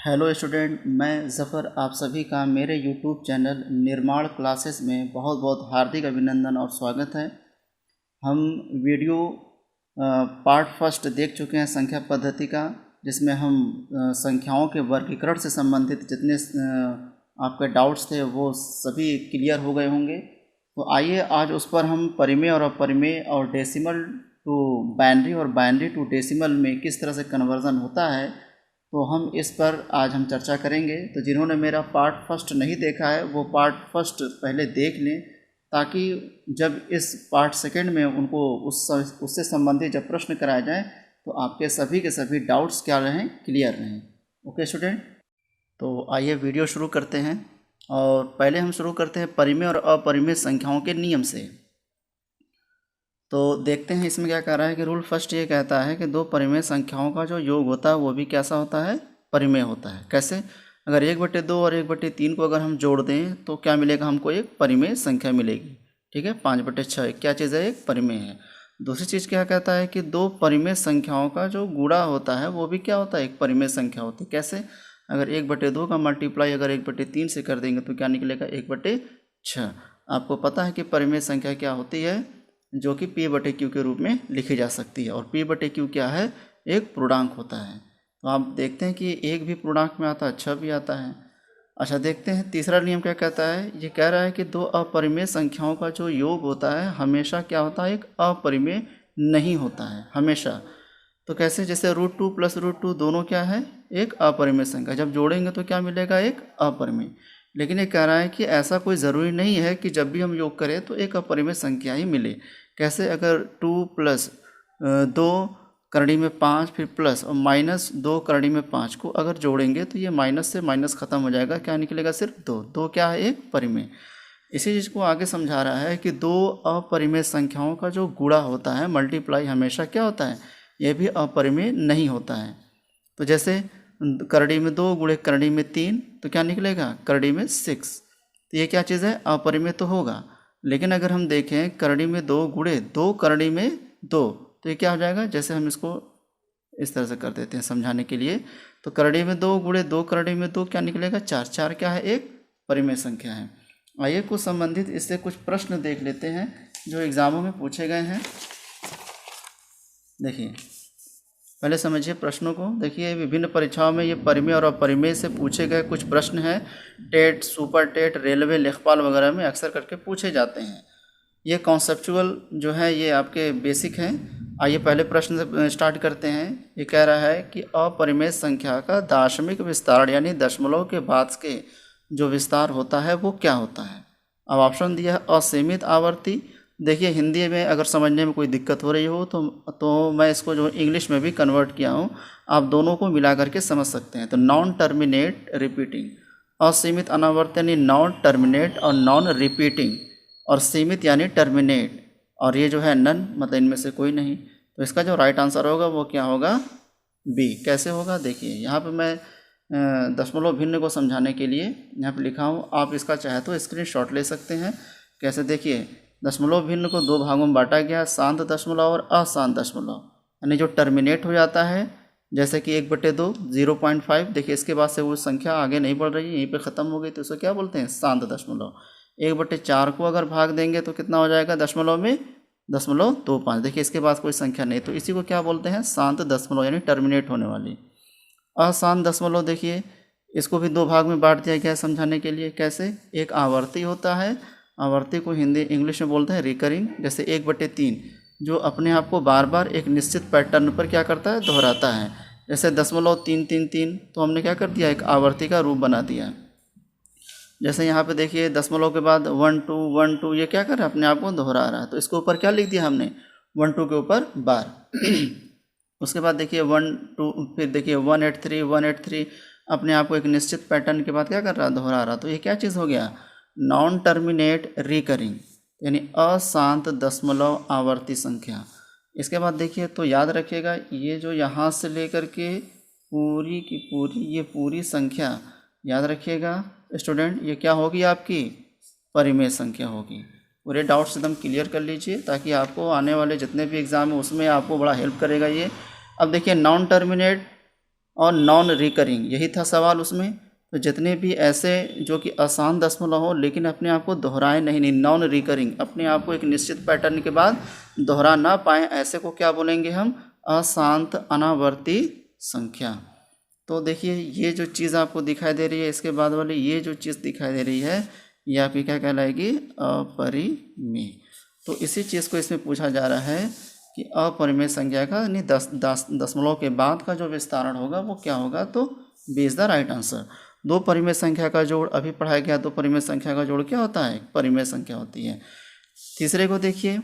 Hello student, मैं ज़फ़र आप सभी का मेरे यूट्यूब चैनल निर्माण क्लासेस में बहुत बहुत हार्दिक अभिनंदन और स्वागत है। हम वीडियो पार्ट फर्स्ट देख चुके हैं संख्या पद्धति का, जिसमें हम संख्याओं के वर्गीकरण से संबंधित जितने आपके डाउट्स थे वो सभी क्लियर हो गए होंगे। तो आइए आज उस पर हम परिमेय और अपरिमेय और डेसिमल टू बाइनरी और बाइनरी टू डेसिमल में किस तरह से कन्वर्ज़न होता है, तो हम इस पर आज हम चर्चा करेंगे। तो जिन्होंने मेरा पार्ट फर्स्ट नहीं देखा है वो पार्ट फर्स्ट पहले देख लें, ताकि जब इस पार्ट सेकंड में उनको उससे संबंधित जब प्रश्न कराया जाए तो आपके सभी के सभी डाउट्स क्या रहें, क्लियर रहें। ओके स्टूडेंट, तो आइए वीडियो शुरू करते हैं। और पहले हम शुरू करते हैं परिमेय और अपरिमेय संख्याओं के नियम से। तो देखते हैं इसमें क्या कह रहा है कि रूल फर्स्ट ये कहता है कि दो परिमेय संख्याओं का जो योग होता है वो भी कैसा होता है, परिमेय होता है। कैसे? अगर 1/2 और 1/3 को अगर हम जोड़ दें तो क्या मिलेगा, हमको एक परिमेय संख्या मिलेगी। ठीक है, 5/6 क्या चीज़ है, एक परिमेय है। दूसरी चीज़ क्या कहता है कि दो परिमेय संख्याओं का जो गुणा होता है वो भी क्या होता है, एक परिमेय संख्या होती है। कैसे? अगर 1/2 का मल्टीप्लाई अगर 1/3 से कर देंगे तो क्या निकलेगा, 1/6। आपको पता है कि परिमेय संख्या क्या होती है, जो कि P/Q के रूप में लिखी जा सकती है। और P/Q क्या है, एक पूर्णांक होता है। तो आप देखते हैं कि एक भी पूर्णांक में आता है, 6 भी आता है। अच्छा, देखते हैं तीसरा नियम क्या कहता है। ये कह रहा है कि दो अपरिमेय संख्याओं का जो योग होता है हमेशा क्या होता है, एक अपरिमेय नहीं होता है हमेशा। तो कैसे? जैसे √2 + √2 दोनों क्या है, एक अपरिमेय संख्या, जब जोड़ेंगे तो क्या मिलेगा, एक अपरिमेय। लेकिन ये कह रहा है कि ऐसा कोई ज़रूरी नहीं है कि जब भी हम योग करें तो एक अपरिमेय संख्या ही मिले। कैसे? अगर 2 + 2 करड़ी में 5 फिर प्लस और -2 करड़ी में 5 को अगर जोड़ेंगे तो ये माइनस से माइनस ख़त्म हो जाएगा, क्या निकलेगा, सिर्फ 2। 2 क्या है, एक परिमेय। इसी चीज़ को आगे समझा रहा है कि दो अपरिमेय संख्याओं का जो गुणा होता है, मल्टीप्लाई, हमेशा क्या होता है, ये भी अपरिमेय नहीं होता है। तो जैसे करड़ी में 2 गुणे करड़ी में 3 तो क्या निकलेगा, करड़ी में 6। तो ये क्या चीज़ है, अपरिमेय तो होगा। लेकिन अगर हम देखें करड़ी में 2 गुणे 2 करड़ी में 2 तो ये क्या हो जाएगा, जैसे हम इसको इस तरह से कर देते हैं समझाने के लिए। तो करड़ी में 2 गुणे 2 करड़ी में 2 क्या निकलेगा, 4। 4 क्या है, एक परिमेय संख्या है। आइए कुछ संबंधित इससे कुछ प्रश्न देख लेते हैं जो एग्जामों में पूछे गए हैं। देखिए, पहले समझिए प्रश्नों को। देखिए, विभिन्न परीक्षाओं में ये परिमेय और अपरिमेय से पूछे गए कुछ प्रश्न हैं। टेट, सुपर टेट, रेलवे, लेखपाल वगैरह में अक्सर करके पूछे जाते हैं। ये कॉन्सेप्चुअल जो है ये आपके बेसिक हैं। आइए पहले प्रश्न से स्टार्ट करते हैं। ये कह रहा है कि अपरिमेय संख्या का दार्शनिक विस्तार यानी दशमलव के बाद के जो विस्तार होता है वो क्या होता है। अब ऑप्शन दिया है असीमित आवर्ती। देखिए, हिंदी में अगर समझने में कोई दिक्कत हो रही हो तो मैं इसको जो इंग्लिश में भी कन्वर्ट किया हूँ, आप दोनों को मिला करके समझ सकते हैं। तो नॉन टर्मिनेट रिपीटिंग, असीमित अनावर्त यानी नॉन टर्मिनेट और नॉन रिपीटिंग, और सीमित यानी टर्मिनेट, और ये जो है नन, मतलब इनमें से कोई नहीं। तो इसका जो राइट आंसर होगा वो क्या होगा, बी। कैसे होगा, देखिए यहाँ पे मैं दशमलव भिन्न को समझाने के लिए यहाँ पे लिखा हूँ। आप इसका चाहे तो स्क्रीनशॉट ले सकते हैं। कैसे? देखिए, दशमलव भिन्न को 2 भागों में बांटा गया, शांत दशमलव और अशांत दशमलव। यानी जो टर्मिनेट हो जाता है, जैसे कि 1/2 0.5, देखिए इसके बाद से वो संख्या आगे नहीं बढ़ रही है, यहीं पे ख़त्म हो गई, तो उसको क्या बोलते हैं, शांत दशमलव। 1/4 को अगर भाग देंगे तो कितना हो जाएगा, दशमलव में 0.25। देखिए इसके बाद कोई संख्या नहीं, तो इसी को क्या बोलते हैं, शांत दशमलव, यानी टर्मिनेट होने वाली। अशांत दशमलव, देखिए इसको भी 2 भाग में बांट दिया गया है समझाने के लिए। कैसे? एक आवर्ती होता है, आवर्ती को हिंदी इंग्लिश में बोलते हैं रिकरिंग। जैसे 1/3 जो अपने आप को बार बार एक निश्चित पैटर्न पर क्या करता है, दोहराता है। जैसे 0.333 तो हमने क्या कर दिया, एक आवर्ती का रूप बना दिया। जैसे यहाँ पे देखिए दशमलव के बाद 1 2 1 2, ये क्या कर रहा है, अपने आप को दोहरा रहा है। तो इसके ऊपर क्या लिख दिया हमने, 1 2 के ऊपर बार। उसके बाद देखिए 1 2, फिर देखिए 183 183, अपने आप को एक निश्चित पैटर्न के बाद क्या कर रहा है, दोहरा रहा। तो ये क्या चीज़ हो गया, नॉन टर्मिनेट रिकरिंग, यानी अशांत दशमलव आवर्ती संख्या। इसके बाद देखिए, तो याद रखिएगा ये जो यहाँ से लेकर के पूरी की पूरी ये पूरी संख्या, याद रखिएगा स्टूडेंट, ये क्या होगी, आपकी परिमेय संख्या होगी। पूरे डाउट्स एकदम क्लियर कर लीजिए ताकि आपको आने वाले जितने भी एग्ज़ाम है उसमें आपको बड़ा हेल्प करेगा ये। अब देखिए नॉन टर्मिनेट और नॉन रिकरिंग, यही था सवाल उसमें। तो जितने भी ऐसे जो कि आसान दशमलव हो लेकिन अपने आप को दोहराए नहीं, नॉन रिकरिंग, अपने आप को एक निश्चित पैटर्न के बाद दोहरा ना पाएँ, ऐसे को क्या बोलेंगे हम? अशांत अनावर्ती संख्या। तो देखिए ये जो चीज़ आपको दिखाई दे रही है, इसके बाद वाली ये जो चीज़ दिखाई दे रही है, ये आपकी क्या कहलाएगी? अपरिमेय। तो इसी चीज़ को इसमें पूछा जा रहा है कि अपरिमेय संख्या का यानी दशमलव के बाद का जो विस्तारण होगा वो क्या होगा? तो b is the right answer. दो परिमेय संख्या का जोड़ अभी पढ़ाया गया, दो परिमेय संख्या का जोड़ क्या होता है? परिमेय संख्या होती है। तीसरे को देखिए,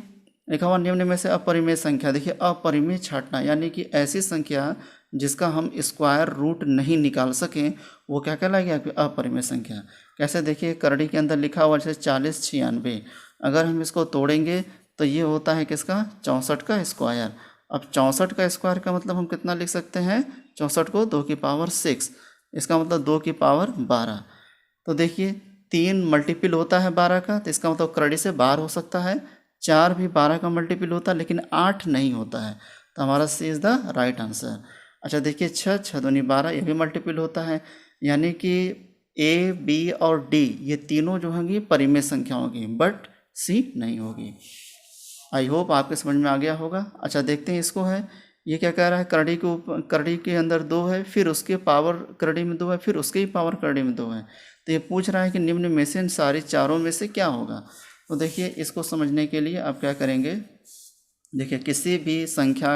लिखा हुआ निम्न में से अपरिमेय संख्या। देखिए अपरिमेय छांटना यानी कि ऐसी संख्या जिसका हम स्क्वायर रूट नहीं निकाल सकें, वो क्या कहलाएगी? आपकी अपरिमेय संख्या। कैसे? देखिए करड़ी के अंदर लिखा हुआ जैसे 40 96, अगर हम इसको तोड़ेंगे तो ये होता है किसका? 64 का स्क्वायर। अब 64 का स्क्वायर का मतलब हम कितना लिख सकते हैं? 64 को 2 की पावर 6, इसका मतलब 2 की पावर 12। तो देखिए 3 मल्टीपल होता है 12 का, तो इसका मतलब करड़ी से 12 हो सकता है। 4 भी 12 का मल्टीपल होता है लेकिन 8 नहीं होता है, तो हमारा सी इज़ द राइट आंसर। अच्छा देखिए 6 6 दूनी 12, ये भी मल्टीपल होता है, यानी कि ए बी और डी ये तीनों जो होंगी परिमेय संख्या होगी, बट सी नहीं होगी। आई होप आपके समझ में आ गया होगा। अच्छा देखते हैं इसको है, ये क्या कह रहा है? करड़ी के ऊपर, करड़ी के अंदर 2 है, फिर उसके पावर करड़ी में 2 है, फिर उसके ही पावर करड़ी में 2 है। तो ये पूछ रहा है कि निम्न में से इन सारी चारों में से क्या होगा? तो देखिए इसको समझने के लिए आप क्या करेंगे? देखिए किसी भी संख्या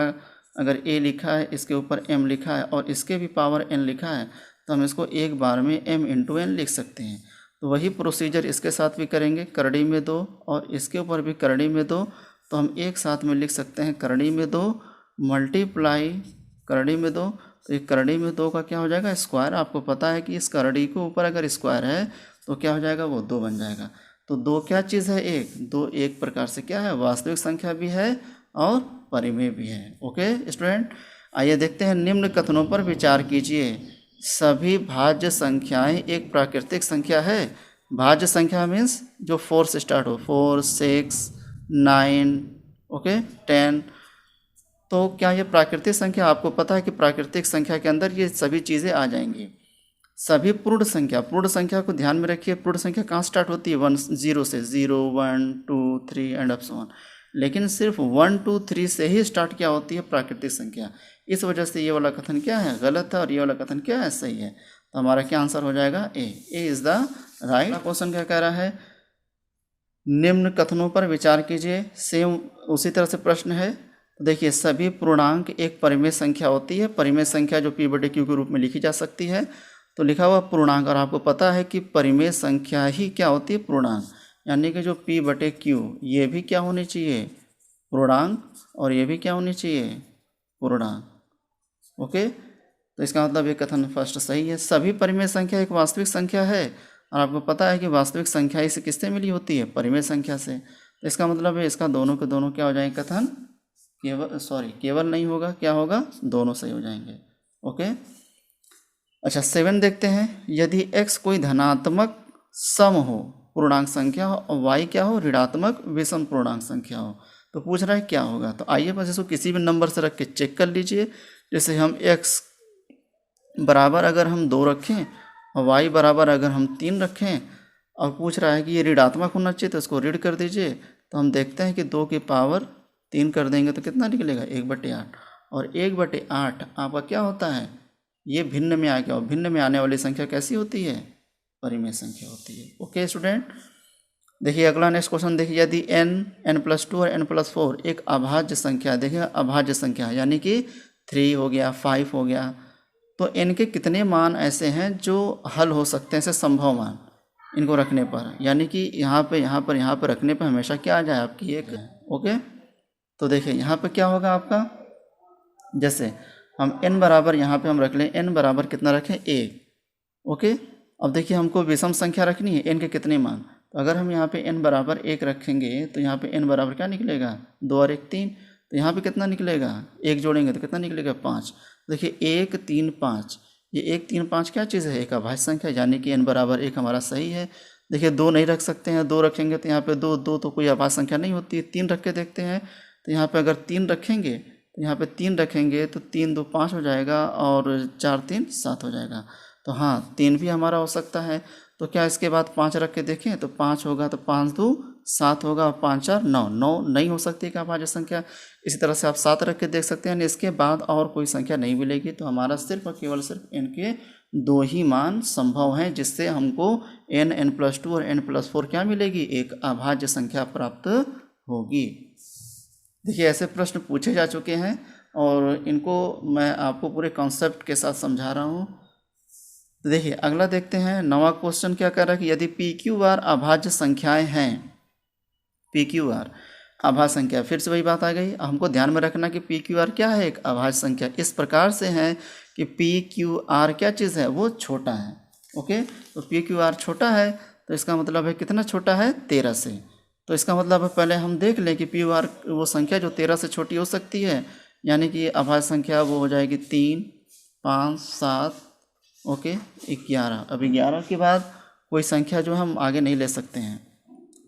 अगर a लिखा है, इसके ऊपर m लिखा है और इसके भी पावर n लिखा है, तो हम इसको एक बार में m इंटू n लिख सकते हैं। तो वही प्रोसीजर इसके साथ भी करेंगे, करड़ी में 2 और इसके ऊपर भी करड़ी में 2, तो हम एक साथ में लिख सकते हैं करड़ी में 2 मल्टीप्लाई करड़ी में 2। तो एक करड़ी में 2 का क्या हो जाएगा? स्क्वायर। आपको पता है कि इस करड़ी के ऊपर अगर स्क्वायर है तो क्या हो जाएगा? वो 2 बन जाएगा। तो 2 क्या चीज़ है? एक। 2 एक प्रकार से क्या है? वास्तविक संख्या भी है और परिमेय भी है। ओके स्टूडेंट, आइए देखते हैं निम्न कथनों पर विचार कीजिए। सभी भाज्य संख्याएं एक प्राकृतिक संख्या है। भाज्य संख्या मीन्स जो 4 से स्टार्ट हो, 4 6 9 ओके 10। तो क्या ये प्राकृतिक संख्या? आपको पता है कि प्राकृतिक संख्या के अंदर ये सभी चीज़ें आ जाएंगी। सभी पूर्ण संख्या, पूर्ण संख्या को ध्यान में रखिए, पूर्ण संख्या कहाँ स्टार्ट होती है? 1 0 से, 0 1 2 3 एंड अप सो ऑन। लेकिन सिर्फ 1 2 3 से ही स्टार्ट क्या होती है? प्राकृतिक संख्या। इस वजह से ये वाला कथन क्या है? गलत है, और ये वाला कथन क्या है? सही है। तो हमारा क्या आंसर हो जाएगा? A is the right. Question क्या कह रहा है? निम्न कथनों पर विचार कीजिए। सेम उसी तरह से प्रश्न है। तो देखिए सभी पूर्णांक एक परिमेय संख्या होती है। परिमेय संख्या जो p बटे q के रूप में लिखी जा सकती है। तो लिखा हुआ पूर्णांक, और आपको पता है कि परिमेय संख्या ही क्या होती है? पूर्णांक। यानी कि जो p बटे q ये भी क्या होनी चाहिए? पूर्णांक, और ये भी क्या होनी चाहिए? पूर्णांक। ओके, तो इसका मतलब ये कथन फर्स्ट सही है। सभी परिमेय संख्या एक वास्तविक संख्या है, और आपको पता है कि वास्तविक संख्या इसे किससे मिली होती है? परिमेय संख्या से। तो इसका मतलब है इसका दोनों के दोनों क्या हो जाएंगे? कथन केवल नहीं होगा, क्या होगा? दोनों सही हो जाएंगे। ओके, अच्छा 7 देखते हैं। यदि x कोई धनात्मक सम हो पूर्णांक संख्या हो और y क्या हो? ऋणात्मक विषम पूर्णांक संख्या हो, तो पूछ रहा है क्या होगा? तो आइए बस इसको किसी भी नंबर से रख के चेक कर लीजिए। जैसे हम x बराबर अगर हम 2 रखें और y बराबर अगर हम 3 रखें, और पूछ रहा है कि ये ऋणात्मक होना चाहिए, तो इसको ऋण कर दीजिए। तो हम देखते हैं कि 2 की पावर 3 कर देंगे तो कितना निकलेगा? 1/8। और 1/8 आपका क्या होता है? ये भिन्न में आ गया, और भिन्न में आने वाली संख्या कैसी होती है? परिमेय संख्या होती है। ओके स्टूडेंट, देखिए अगला नेक्स्ट क्वेश्चन देखिए। यदि n+2 और n+4 एक अभाज्य संख्या, देखिए अभाज्य संख्या यानी कि 3 हो गया, 5 हो गया, तो n के कितने मान ऐसे हैं जो हल हो सकते हैं? ऐसे संभव मान इनको रखने पर, यानी कि यहाँ पर रखने पर हमेशा क्या आ जाए? आपकी एक। ओके, तो देखिए यहाँ पे क्या होगा आपका? जैसे हम n बराबर यहाँ पे हम रख लें, n बराबर कितना रखें? 1। ओके, अब देखिए हमको विषम संख्या रखनी है, n के कितने मान? तो अगर हम यहाँ पे n बराबर 1 रखेंगे तो यहाँ पे n बराबर क्या निकलेगा? 2 और 1 3। तो यहाँ पे कितना निकलेगा? 1 जोड़ेंगे तो कितना निकलेगा? 5। देखिए 1 3 5, ये 1 3 5 क्या चीज़ है? एक अभाज्य संख्या, यानी कि n बराबर 1 हमारा सही है। देखिए 2 नहीं रख सकते हैं, 2 रखेंगे तो यहाँ पे 2 तो कोई अभाज्य संख्या नहीं होती है। 3 रख के देखते हैं, तो यहाँ पे अगर 3 रखेंगे तो यहाँ पे 3 रखेंगे तो 3 2 5 हो जाएगा और 4 3 7 हो जाएगा। तो हाँ 3 भी हमारा हो सकता है। तो क्या इसके बाद 5 रख के देखें तो 5 होगा, तो 5 2 7 होगा और 5 4 9, 9 नहीं हो सकती क्या अभाज्य संख्या। इसी तरह से आप 7 रख के देख सकते हैं, इसके बाद और कोई संख्या नहीं मिलेगी। तो हमारा सिर्फ और केवल सिर्फ इनके 2 ही मान संभव हैं, जिससे हमको n n+2 और n+4 क्या मिलेगी, एक अभाज्य संख्या प्राप्त होगी। देखिए ऐसे प्रश्न पूछे जा चुके हैं और इनको मैं आपको पूरे कॉन्सेप्ट के साथ समझा रहा हूँ। तो देखिए अगला देखते हैं, नवा क्वेश्चन क्या कर रहा है कि यदि PQR अभाज्य संख्याएं हैं, PQR अभाज्य संख्या, फिर से वही बात आ गई, हमको ध्यान में रखना कि PQR क्या है, एक अभाज्य संख्या इस प्रकार से है कि PQR क्या चीज़ है, वो छोटा है। ओके, तो PQR छोटा है तो इसका मतलब है कितना छोटा है, 13 से। तो इसका मतलब है पहले हम देख लें कि PQR वो संख्या जो 13 से छोटी हो सकती है, यानी कि अभाज्य संख्या वो हो जाएगी 3 5 7 ओके 11। अब 11 के बाद कोई संख्या जो हम आगे नहीं ले सकते हैं।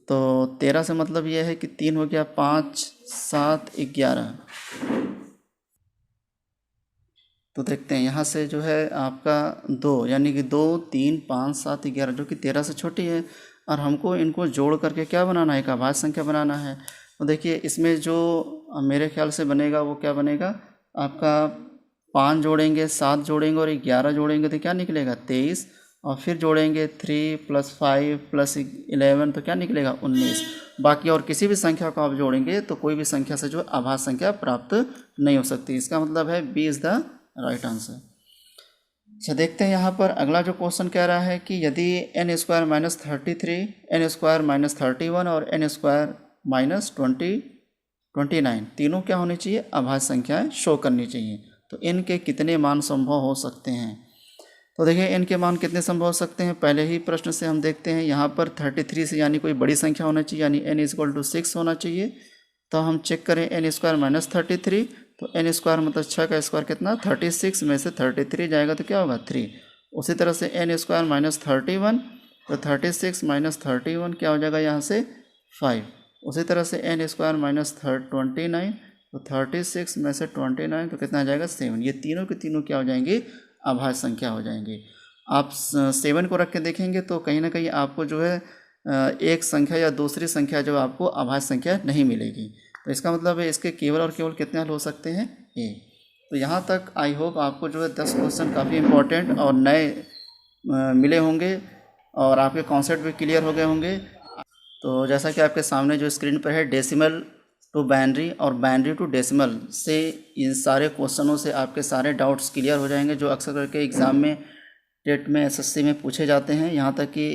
तो 13 से मतलब ये है कि 3 हो गया, 5 7 11। तो देखते हैं यहाँ से जो है आपका 2, यानी कि 2 3 5 7 11 जो कि 13 से छोटी है, और हमको इनको जोड़ करके क्या बनाना है, एक अभाज्य संख्या बनाना है। तो देखिए इसमें जो मेरे ख्याल से बनेगा वो क्या बनेगा, आपका 5 जोड़ेंगे, 7 जोड़ेंगे और 11 जोड़ेंगे तो क्या निकलेगा, 23, और फिर जोड़ेंगे 3 + 5 + 11 तो क्या निकलेगा, 19। बाकी और किसी भी संख्या को आप जोड़ेंगे तो कोई भी संख्या से जो अभाज्य संख्या प्राप्त नहीं हो सकती। इसका मतलब है b is the right answer. अच्छा देखते हैं यहाँ पर अगला जो क्वेश्चन कह रहा है कि यदि n² - 33, n² - 31 और n² - 29 तीनों क्या होनी चाहिए, अभाज्य संख्याएं शो करनी चाहिए। तो इनके कितने मान संभव हो सकते हैं। तो देखिए इनके मान कितने संभव हो सकते हैं, पहले ही प्रश्न से हम देखते हैं। यहाँ पर 33 से यानी कोई बड़ी संख्या होना चाहिए, यानी n = 6 होना चाहिए। तो हम चेक करें n² - 33, तो n² मतलब 6 का स्क्वायर कितना, 36 में से 33 जाएगा तो क्या होगा, 3। उसी तरह से n² - 31, तो 36 - 31 क्या हो जाएगा यहाँ से, 5। उसी तरह से n² - 29, तो 36 में से 29 तो कितना आ जाएगा, 7। ये तीनों के तीनों क्या हो जाएंगे, अभाज्य संख्या हो जाएंगे। आप 7 को रख के देखेंगे तो कहीं ना कहीं आपको जो है एक संख्या या दूसरी संख्या जो आपको अभाज्य संख्या नहीं मिलेगी। तो इसका मतलब है इसके केवल और केवल कितने हल हो सकते हैं, ए। तो यहाँ तक आई होप आपको जो है 10 क्वेश्चन काफ़ी इंपॉर्टेंट और नए मिले होंगे और आपके कॉन्सेप्ट भी क्लियर हो गए होंगे। तो जैसा कि आपके सामने जो स्क्रीन पर है, डेसिमल टू बाइनरी और बाइनरी टू डेसिमल से इन सारे क्वेश्चनों से आपके सारे डाउट्स क्लियर हो जाएंगे, जो अक्सर करके एग्ज़ाम में, टेट में, एसएससी में पूछे जाते हैं। यहाँ तक कि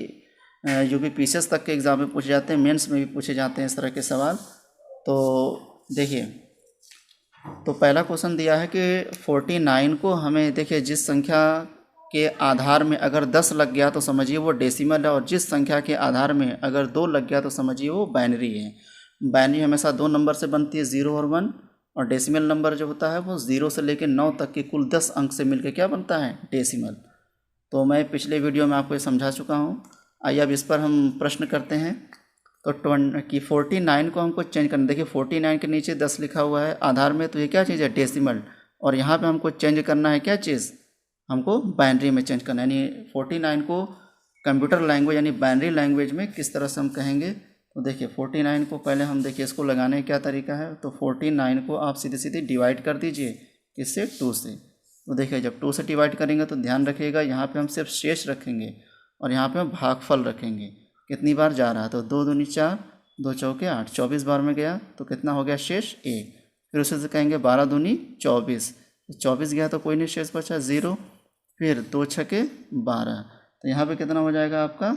यूपीपीसीएस तक के एग्ज़ाम में पूछे जाते हैं, मेंस में भी पूछे जाते हैं इस तरह के सवाल। तो देखिए, तो पहला क्वेश्चन दिया है कि 49 को हमें, देखिए जिस संख्या के आधार में अगर 10 लग गया तो समझिए वो डेसिमल है, और जिस संख्या के आधार में अगर 2 लग गया तो समझिए वो बाइनरी है। बाइनरी हमेशा 2 नंबर से बनती है, 0 और 1, और डेसिमल नंबर जो होता है वो 0 से लेकर 9 तक के कुल 10 अंक से मिलकर क्या बनता है, डेसिमल। तो मैं पिछले वीडियो में आपको ये समझा चुका हूँ। आइए अब इस पर हम प्रश्न करते हैं। तो 49 को हमको चेंज करना, देखिए 49 के नीचे 10 लिखा हुआ है आधार में, तो ये क्या चीज़ है, डेसिमल। और यहाँ पे हमको चेंज करना है क्या चीज़, हमको बाइनरी में चेंज करना है। यानी 49 को कंप्यूटर लैंग्वेज यानी बाइनरी लैंग्वेज में किस तरह से हम कहेंगे। तो देखिए 49 को पहले हम देखिए इसको लगाने का क्या तरीका है। तो 49 को आप सीधे सीधे डिवाइड कर दीजिए, किससे, 2 से। तो देखिए जब 2 से डिवाइड करेंगे तो ध्यान रखिएगा यहाँ पे हम सिर्फ शेष रखेंगे और यहाँ पे हम भागफल रखेंगे। कितनी बार जा रहा है, तो 2 दूनी 4, 2 चौके 8, 24 बार में गया तो कितना हो गया, शेष 1। फिर उसे से कहेंगे 12 दूनी 24, 24 गया तो कोई नहीं शेष बचा, 0। फिर 2 छके 12, तो यहाँ पे कितना हो जाएगा आपका,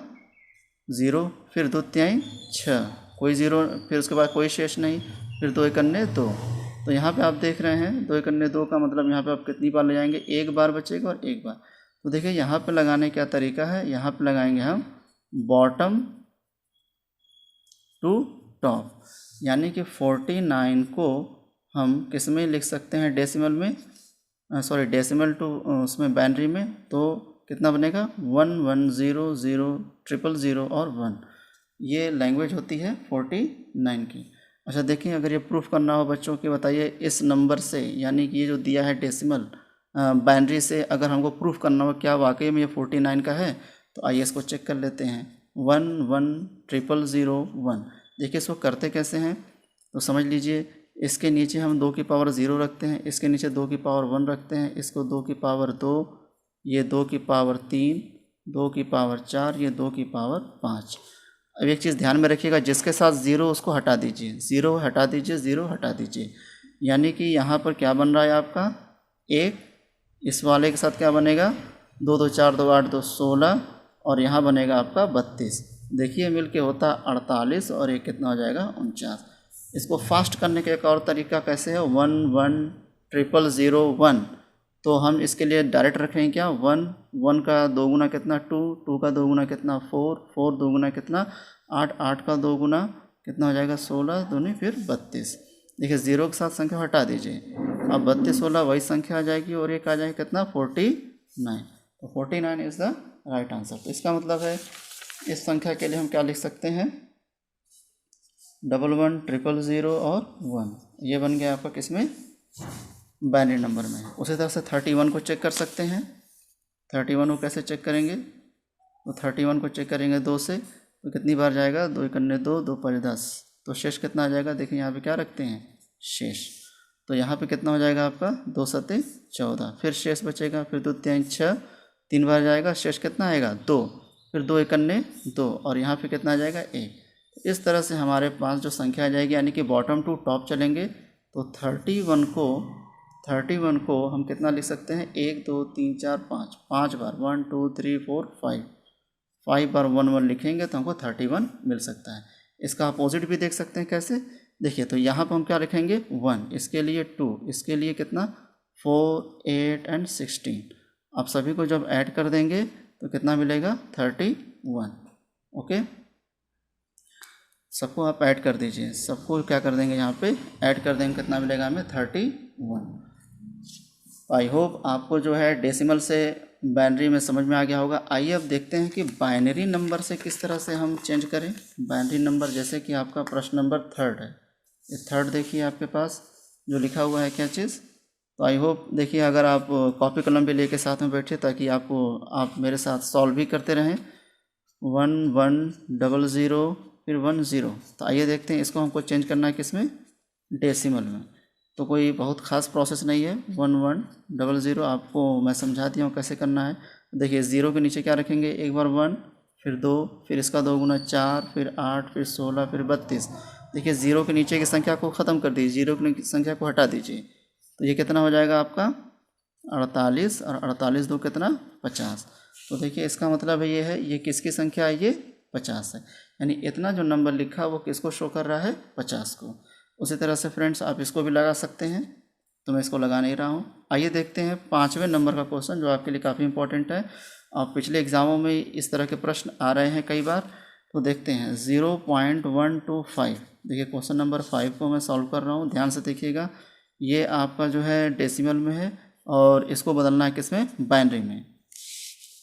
0। फिर 2 तिहाई 6, कोई 0, फिर उसके बाद कोई शेष नहीं। फिर 2 एकन्ने 2, तो यहाँ पे आप देख रहे हैं 2 एकन्ने 2 का मतलब यहाँ पे आप कितनी बार ले जाएंगे, 1 बार बचेगा और 1 बार। तो देखिए यहाँ पे लगाने का तरीका है, यहाँ पे लगाएंगे हम बॉटम टू टॉप, यानी कि 49 को हम किस में लिख सकते हैं, डेसिमल में, सॉरी डेसिमल टू उसमें बाइनरी में। तो कितना बनेगा, 1 1 0 0 0 0 0 और 1। ये लैंग्वेज होती है 49 की। अच्छा देखिए, अगर ये प्रूफ करना हो बच्चों के बताइए इस नंबर से, यानी कि ये जो दिया है डेसिमल बाइनरी से, अगर हमको प्रूफ करना हो क्या वाकई में ये 49 का है, तो आइए इसको चेक कर लेते हैं। 110001। देखिए इसको करते कैसे हैं, तो समझ लीजिए इसके नीचे हम 2 की पावर 0 रखते हैं, इसके नीचे 2 की पावर 1 रखते हैं, इसको 2 की पावर 2, ये 2 की पावर 3, 2 की पावर 4, ये 2 की पावर 5। अब एक चीज़ ध्यान में रखिएगा, जिसके साथ 0 उसको हटा दीजिए, 0 हटा दीजिए, 0 हटा दीजिए, यानी कि यहाँ पर क्या बन रहा है आपका 1, इस वाले के साथ क्या बनेगा 2 2 4 2 8 2 16, और यहाँ बनेगा आपका 32। देखिए मिल के होता 48 और ये कितना हो जाएगा 49। इसको फास्ट करने का एक और तरीका कैसे है, 110001। तो हम इसके लिए डायरेक्ट रखेंगे क्या, 1 1 का 2 गुना कितना 2, 2 का 2 गुना कितना 4, 4 2 गुना कितना 8, 8 का 2 गुना कितना हो जाएगा 16 दूनी फिर 32। देखिए 0 के साथ संख्या हटा दीजिए, अब 32 16 वही संख्या आ जाएगी और एक आ जाएगा कितना 49। तो 49 इज़ द राइट आंसर। तो इसका मतलब है इस संख्या के लिए हम क्या लिख सकते हैं, 110000 और 1, ये बन गया आपका किसमें बाइनरी नंबर में। उसी तरह से 31 को चेक कर सकते हैं। 31 को कैसे चेक करेंगे, तो 31 को चेक करेंगे 2 से, तो कितनी बार जाएगा 2 एकन्ने 2, 2 5 10, तो शेष कितना आ जाएगा, देखिए यहाँ पे क्या रखते हैं शेष, तो यहाँ पे कितना हो जाएगा आपका 2 7 14, फिर शेष बचेगा, फिर 2 3 6, 3 बार जाएगा, शेष कितना आएगा 2, फिर 2 एकन्ने 2, और यहाँ पे कितना आ जाएगा 1। इस तरह से हमारे पास जो संख्या आ जाएगी, यानी कि बॉटम टू टॉप चलेंगे, तो 31 को हम कितना लिख सकते हैं 1 2 3 4 5, 5 बार 1 2 3 4 5, 5 बार 1 1 लिखेंगे तो हमको 31 मिल सकता है। इसका अपोजिट भी देख सकते हैं कैसे, देखिए तो यहाँ पर हम क्या लिखेंगे 1, इसके लिए 2, इसके लिए कितना 4 8 एंड 16। आप सभी को जब ऐड कर देंगे तो कितना मिलेगा 31। ओके, सबको आप ऐड कर दीजिए, सबको क्या कर देंगे यहाँ पे ऐड कर देंगे, कितना मिलेगा हमें 31। आई होप आपको जो है डेसिमल से बाइनरी में समझ में आ गया होगा। आइए अब देखते हैं कि बाइनरी नंबर से किस तरह से हम चेंज करें बाइनरी नंबर। जैसे कि आपका प्रश्न नंबर 3 है, ये 3 देखिए आपके पास जो लिखा हुआ है क्या चीज़, तो आई होप देखिए अगर आप कॉपी कलम भी लेके साथ में बैठे ताकि आप मेरे साथ सॉल्व भी करते रहें। 1100 फिर 10, तो आइए देखते हैं इसको हमको चेंज करना है किसमें डेसिमल में। तो कोई बहुत ख़ास प्रोसेस नहीं है, 1100 आपको मैं समझा दिया हूँ कैसे करना है। देखिए 0 के नीचे क्या रखेंगे, एक बार 1, फिर 2, फिर इसका 2 गुना 4, फिर 8, फिर 16, फिर 32। देखिए 0 के नीचे की संख्या को ख़त्म कर दीजिए, 0 की संख्या को हटा दीजिए, तो ये कितना हो जाएगा आपका 48, और 48 2 कितना 50। तो देखिए इसका मतलब ये है ये किसकी संख्या है, ये 50 है, यानी इतना जो नंबर लिखा वो किसको शो कर रहा है 50 को। उसी तरह से फ्रेंड्स आप इसको भी लगा सकते हैं, तो मैं इसको लगा नहीं रहा हूँ। आइए देखते हैं 5वें नंबर का क्वेश्चन जो आपके लिए काफ़ी इंपॉर्टेंट है। आप पिछले एग्ज़ामों में इस तरह के प्रश्न आ रहे हैं कई बार, तो देखते हैं 0.125। देखिए क्वेश्चन नंबर 5 को मैं सॉल्व कर रहा हूँ, ध्यान से देखिएगा। ये आपका जो है डेसिमल में है और इसको बदलना है किसमें बाइनरी में।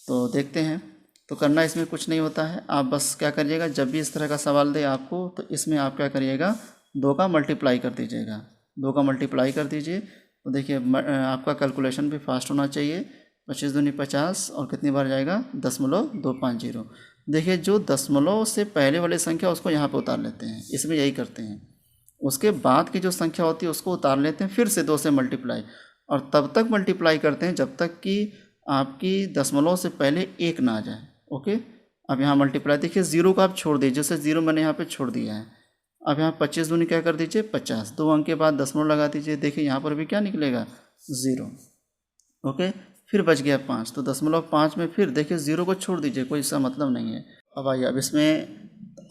तो देखते हैं, तो करना इसमें कुछ नहीं होता है, आप बस क्या करिएगा जब भी इस तरह का सवाल दे आपको, तो इसमें आप क्या करिएगा 2 का मल्टीप्लाई कर दीजिएगा, 2 का मल्टीप्लाई कर दीजिए। तो देखिए आपका कैलकुलेशन भी फास्ट होना चाहिए। 25 दूनी 50 और कितनी बार जाएगा 0.250। देखिए जो दशमलव से पहले वाली संख्या उसको यहाँ पे उतार लेते हैं, इसमें यही करते हैं। उसके बाद की जो संख्या होती है उसको उतार लेते हैं, फिर से 2 से मल्टीप्लाई, और तब तक मल्टीप्लाई करते हैं जब तक कि आपकी दशमलव से पहले 1 ना आ जाए। ओके, अब यहाँ मल्टीप्लाई देखिए 0 को आप छोड़ दीजिए, जैसे 0 मैंने यहाँ पे छोड़ दिया है। अब यहाँ 25 दूनी क्या कर दीजिए 50, 2 अंक के बाद दशमलव लगा दीजिए, देखिए यहाँ पर भी क्या निकलेगा 0। ओके, फिर बच गया 5, तो 0.5 में फिर देखिए 0 को छोड़ दीजिए, कोई इसका मतलब नहीं है। अब आइए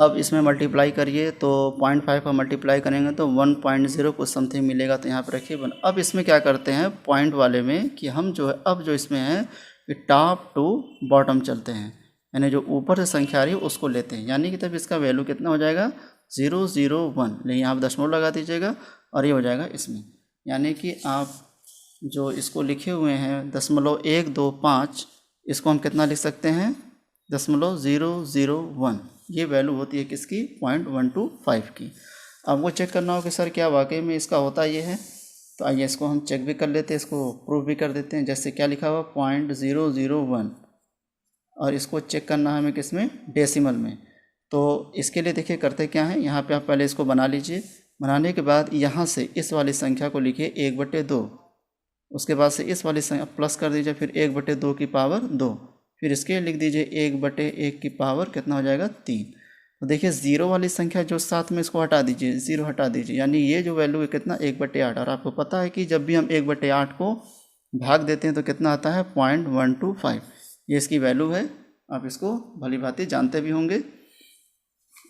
अब इसमें मल्टीप्लाई करिए, तो 0.5 का मल्टीप्लाई करेंगे तो 1.0 कुछ समथिंग मिलेगा, तो यहाँ पर रखिए 1। अब इसमें क्या करते हैं पॉइंट वाले में कि हम जो है अब जो इसमें है कि टॉप टू बॉटम चलते हैं, यानी जो ऊपर से संख्या आ रही है उसको लेते हैं, यानी कि तब इसका वैल्यू कितना हो जाएगा 001। लेकिन यहाँ पर दशमलव लगा दीजिएगा और ये हो जाएगा इसमें, यानी कि आप जो इसको लिखे हुए हैं 0.125, इसको हम कितना लिख सकते हैं 0.001। ये वैल्यू होती है किसकी 0.125 की। आपको चेक करना हो कि सर क्या वाकई में इसका होता ये है, तो आइए इसको हम चेक भी कर लेते हैं, इसको प्रूफ भी कर देते हैं। जैसे क्या लिखा हुआ 0.001, और इसको चेक करना है हमें किस में, डेसिमल में। तो इसके लिए देखिए करते क्या है, यहाँ पे आप पहले इसको बना लीजिए। बनाने के बाद यहाँ से इस वाली संख्या को लिखिए 1/2, उसके बाद से इस वाली संख्या प्लस कर दीजिए, फिर 1/2 की पावर 2, फिर इसके लिख दीजिए 1/1 की पावर कितना हो जाएगा 3। तो देखिए ज़ीरो वाली संख्या जो साथ में, इसको हटा दीजिए, ज़ीरो हटा दीजिए, यानी ये जो वैल्यू है कितना 1/8। और आपको पता है कि जब भी हम 1/8 को भाग देते हैं तो कितना आता है 0.125, ये इसकी वैल्यू है। आप इसको भली भांति जानते भी होंगे।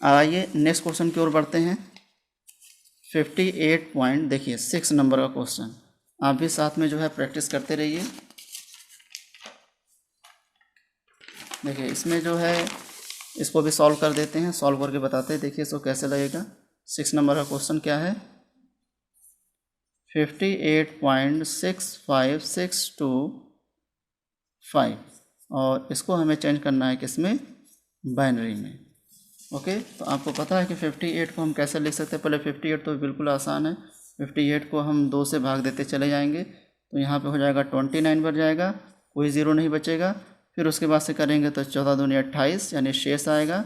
आइए नेक्स्ट क्वेश्चन की ओर बढ़ते हैं। 58 पॉइंट देखिए 6 नंबर का क्वेश्चन, आप भी साथ में जो है प्रैक्टिस करते रहिए। देखिए इसमें जो है इसको भी सॉल्व कर देते हैं, सॉल्व करके बताते हैं, देखिए इसको कैसे लगेगा। 6 नंबर का क्वेश्चन क्या है, 58.6562 और इसको हमें चेंज करना है किसमें, बाइनरी में। ओके, तो आपको पता है कि 58 को हम कैसे लिख सकते हैं। पहले 58 तो बिल्कुल आसान है, 58 को हम 2 से भाग देते चले जाएंगे, तो यहाँ पे हो जाएगा 29 बच जाएगा, कोई ज़ीरो नहीं बचेगा। फिर उसके बाद से करेंगे तो 14 दूनी 28, यानी शेष आएगा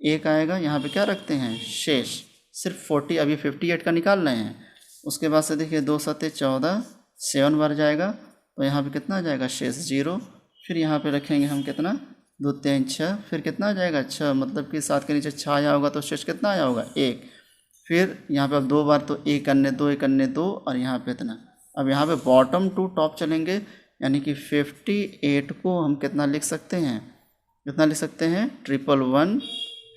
1 आएगा। यहाँ पे क्या रखते हैं, शेष, सिर्फ 40 अभी 58 का निकाल रहे हैं। उसके बाद से देखिए 2 7 14, 7 बार जाएगा, तो यहाँ पे कितना आ जाएगा, शेष 0। फिर यहाँ पे रखेंगे हम कितना, 2 3 6, फिर कितना आ जाएगा 6, मतलब कि 7 के नीचे 6 आया होगा तो शेष कितना आया होगा 1। फिर यहाँ पे अब 2 बार, तो 1 अन्य 2, 1 अन्य 2, और यहाँ पे इतना। अब यहाँ पे बॉटम टू टॉप चलेंगे, यानी कि 58 को हम कितना लिख सकते हैं, कितना लिख सकते हैं 111,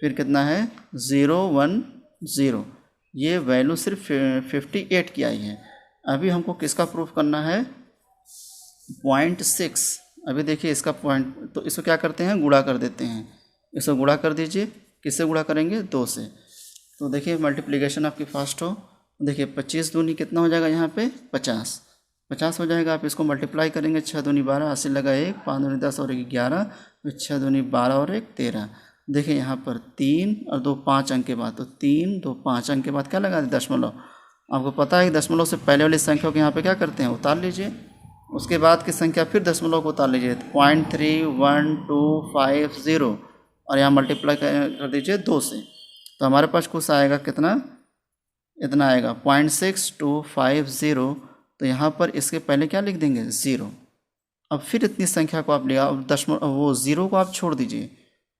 फिर कितना है 010। ये वैल्यू सिर्फ 58 की आई है। अभी हमको किसका प्रूफ करना है, 0.6। अभी देखिए इसका पॉइंट, तो इसको क्या करते हैं, गुणा कर देते हैं। इसको गुणा कर दीजिए, किससे गुणा करेंगे, 2 से। तो देखिए मल्टीप्लिकेशन आपकी फास्ट हो। देखिए 25 दूनी कितना हो जाएगा, यहाँ पे 50 हो जाएगा। आप इसको मल्टीप्लाई करेंगे, 6 दूनी 12, 80 लगा 1, 5 दूनी 10 और 1 11, फिर 6 दूनी 12 और 1 13। देखिए यहाँ पर 3 और 2 5 अंक के बाद, तो 3 2 5 अंक के बाद क्या लगा, दशमलव। आपको पता है कि दशमलव से पहले वाली संख्या को यहाँ पे क्या करते हैं, उतार लीजिए। उसके बाद की संख्या फिर दशमलव को उतार लीजिए, 0.31250, और यहाँ मल्टीप्लाई कर दीजिए 2 से, तो हमारे पास कुछ आएगा कितना, इतना आएगा 0.6250। तो यहाँ पर इसके पहले क्या लिख देंगे, 0। अब फिर इतनी संख्या को आप ले आओ, दशमलव वो 0 को आप छोड़ दीजिए।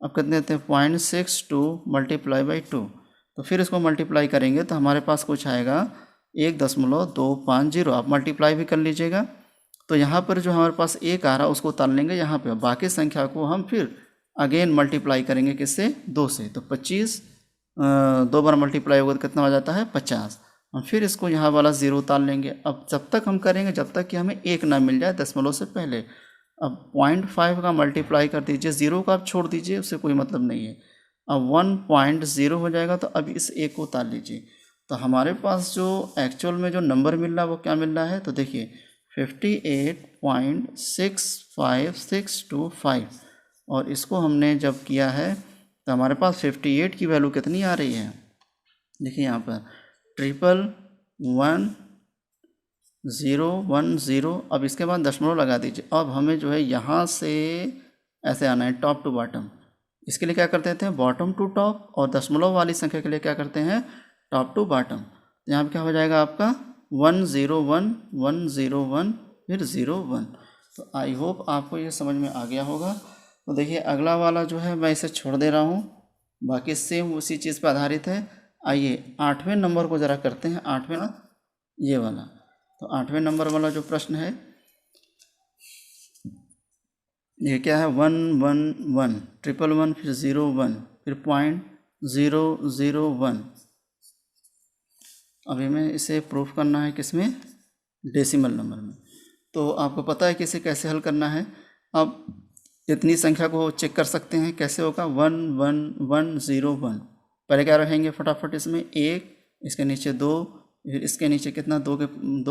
अब कितने देते हैं, 0.62 मल्टीप्लाई बाई 2, तो फिर इसको मल्टीप्लाई करेंगे तो हमारे पास कुछ आएगा 1.250। आप मल्टीप्लाई भी कर लीजिएगा। तो यहाँ पर जो हमारे पास 1 आ रहा है उसको उतार लेंगे यहाँ पे, बाकी संख्या को हम फिर अगेन मल्टीप्लाई करेंगे किससे, 2 से। तो 25 2 बार मल्टीप्लाई होगा तो कितना हो जाता है 50। हम फिर इसको यहाँ वाला 0 उतार लेंगे। अब जब तक हम करेंगे जब तक कि हमें 1 ना मिल जाए दशमलव से पहले। अब 0.5 का मल्टीप्लाई कर दीजिए, 0 को आप छोड़ दीजिए, उससे कोई मतलब नहीं है। अब 1.0 हो जाएगा, तो अब इस 1 को उतार लीजिए। तो हमारे पास जो एक्चुअल में जो नंबर मिल रहा है वो क्या मिल रहा है, तो देखिए 58.65625, और इसको हमने जब किया है तो हमारे पास 58 की वैल्यू कितनी आ रही है, देखिए यहाँ पर 11110। अब इसके बाद दशमलव लगा दीजिए। अब हमें जो है यहाँ से ऐसे आना है टॉप टू बॉटम। इसके लिए क्या करते थे, बॉटम टू टॉप, और दशमलव वाली संख्या के लिए क्या करते हैं, टॉप टू बॉटम। तो यहाँ पर क्या हो जाएगा आपका 101 फिर 01। तो आई होप आपको ये समझ में आ गया होगा। तो देखिए अगला वाला जो है मैं इसे छोड़ दे रहा हूँ, बाकी सेम उसी चीज़ पर आधारित है। आइए 8वें नंबर को ज़रा करते हैं, 8वें ना ये वाला। तो 8वें नंबर वाला जो प्रश्न है ये क्या है, 111 111 फिर 01 फिर 0.001। अभी हमें इसे प्रूफ करना है किसमें, डेसिमल नंबर में। तो आपको पता है कि इसे कैसे हल करना है। अब इतनी संख्या को चेक कर सकते हैं, कैसे होगा, 11101। पहले क्या रहेंगे फटाफट, इसमें 1, इसके नीचे 2, फिर इसके नीचे कितना, 2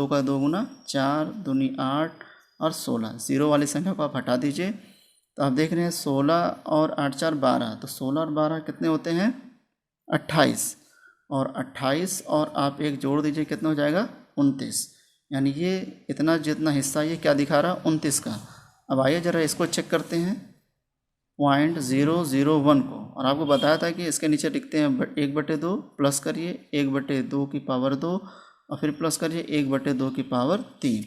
का 2 गुना 4 दूनी 8 और 16। 0 वाली संख्या को आप हटा दीजिए। तो आप देख रहे हैं 16 और 8 4 12, तो 16 और 12 कितने होते हैं 28। और 28 और आप एक जोड़ दीजिए, कितना हो जाएगा 29। यानी ये इतना जितना हिस्सा ये क्या दिखा रहा 29 का। अब आइए ज़रा इसको चेक करते हैं 0.001 को, और आपको बताया था कि इसके नीचे लिखते हैं 1/2 प्लस करिए 1/2 की पावर 2 और फिर प्लस करिए 1/2 की पावर 3।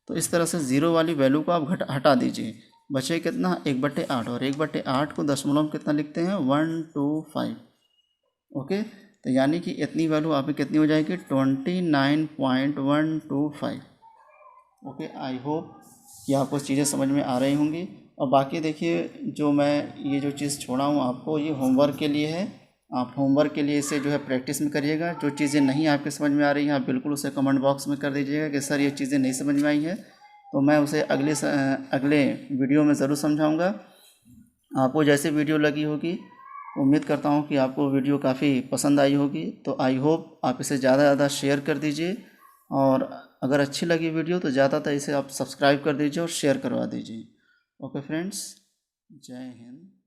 तो इस तरह से ज़ीरो वाली वैल्यू को आप हटा दीजिए, बचे कितना 1/8, और 1/8 को दशमलव में कितना लिखते हैं 125। ओके, तो यानी कि इतनी वैल्यू आपकी कितनी हो जाएगी 29.125। ओके, आई होप कि आपको चीज़ें समझ में आ रही होंगी। और बाकी देखिए, जो मैं ये जो चीज़ छोड़ा हूँ आपको, ये होमवर्क के लिए है। आप होमवर्क के लिए इसे जो है प्रैक्टिस में करिएगा। जो चीज़ें नहीं आपके समझ में आ रही हैं आप बिल्कुल उसे कमेंट बॉक्स में कर दीजिएगा कि सर ये चीज़ें नहीं समझ में आई है, तो मैं उसे अगले वीडियो में ज़रूर समझाऊँगा। आपको जैसे वीडियो लगी होगी, उम्मीद करता हूँ कि आपको वीडियो काफ़ी पसंद आई होगी। तो आई होप आप इसे ज़्यादा ज़्यादा शेयर कर दीजिए, और अगर अच्छी लगी वीडियो तो ज़्यादातर इसे आप सब्सक्राइब कर दीजिए और शेयर करवा दीजिए। ओके फ्रेंड्स, जय हिंद।